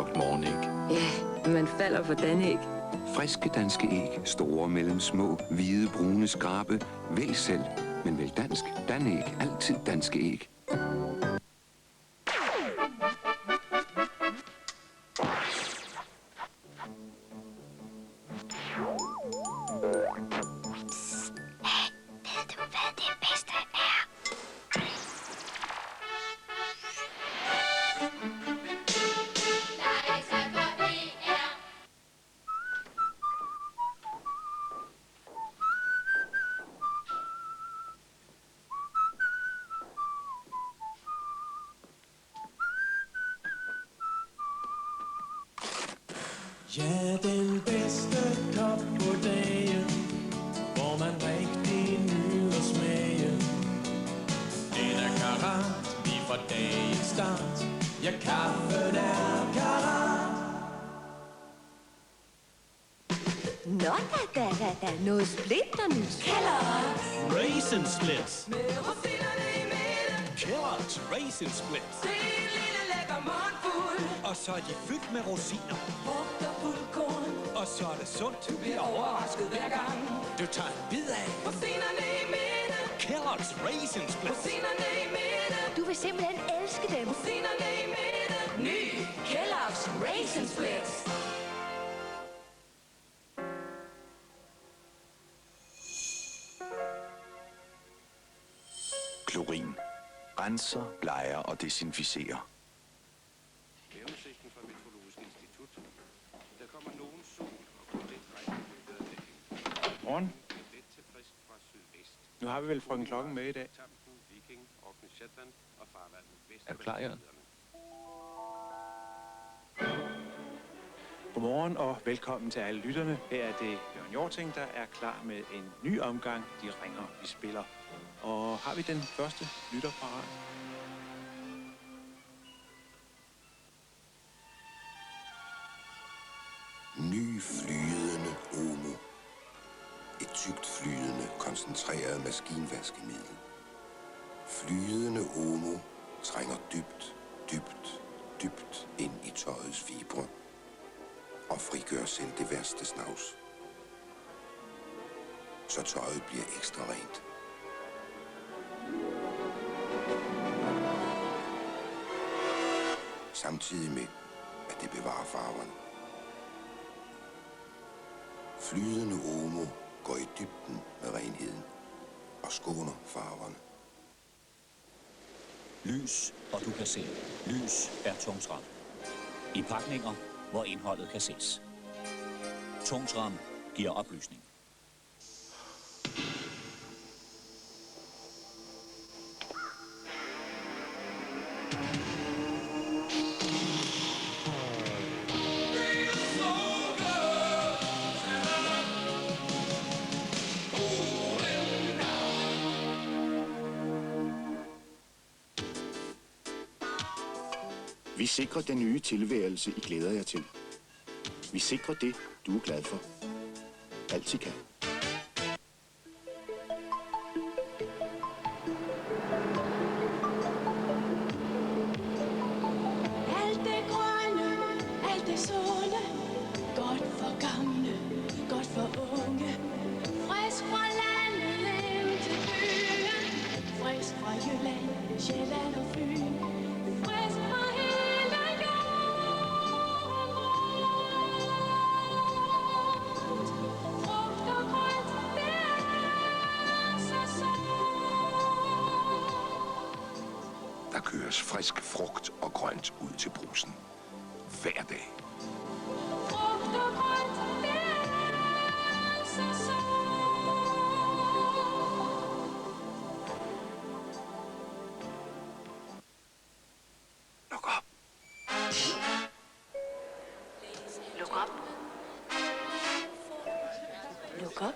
kogt morgenæg. Ja, man falder for Danæg. Friske danske æg, store mellem små, hvide, brune skrabe. Vælg selv, men vælg dansk. Danæg, altid danske æg. Ja, den bedste kop på dagen, hvor man rigtig nyder smagen. Den er karat lige fra dagens start. Ja, kaffen er karat. Nå da, noget splinternyt. Kellogg's Raisin Splits. Med rosinerne i midten. Kellogg's Raisin Splits. Det er en lille lækker mundfuld. Og så er de fyldt med rosiner. Frugt og fuldkorn. Og så er det sundt. Du bliver overrasket hver gang. Du tager en bid af. Rosinerne i midten. Kellogg's Raisin Splits. Rosinerne i midten. Du vil simpelthen elske dem. Rosinerne i midten. Ny Kellogg's Raisin Splits. Klorin. Renser, bleger og desinficerer. Vejrudsigten fra Meteorologisk Institut. Der kommer nogen sol og kun lidt regn i løbet af dagen. Morgen. Let til frisk fra sydvest. Nu har vi vel frøken Klokken med i dag. Tampen, Viking, Orkney Shetland og farvandet vest. Er du klar, Jørgen? Godmorgen og velkommen til alle lytterne. Her er det Jørgen Hjorting, der er klar med en ny omgang. De ringer, vi spiller. Og har vi den første lytter parat? Ny flydende Omo. Et tykt flydende, koncentreret maskinvaskemiddel. Flydende Omo trænger dybt, dybt, dybt ind i tøjets fibre og frigør selv det værste snavs. Så tøjet bliver ekstra rent. Samtidig med, at det bevarer farverne. Flydende Omo går i dybden med renheden og skåner farverne. Lys, og du kan se. Lys er Tungsram. I pakninger, hvor indholdet kan ses. Tungsram giver oplysning. Vi sikrer den nye tilværelse, I glæder jer til. Vi sikrer det, du er glad for. Altika. Alt det grønne, alt det sunde. Godt for gamle, godt for unge. Frisk fra landet hjem til byen. Frisk fra Jylland, Sjælland og Fyn. Frisk fra hele jorden. Frugt og grønt, det er så sundt. Der køres frisk frugt og grønt ud til Brugsen. Hver dag. Frugt og grønt, det er så sundt. Luk op. Luk op. Luk op.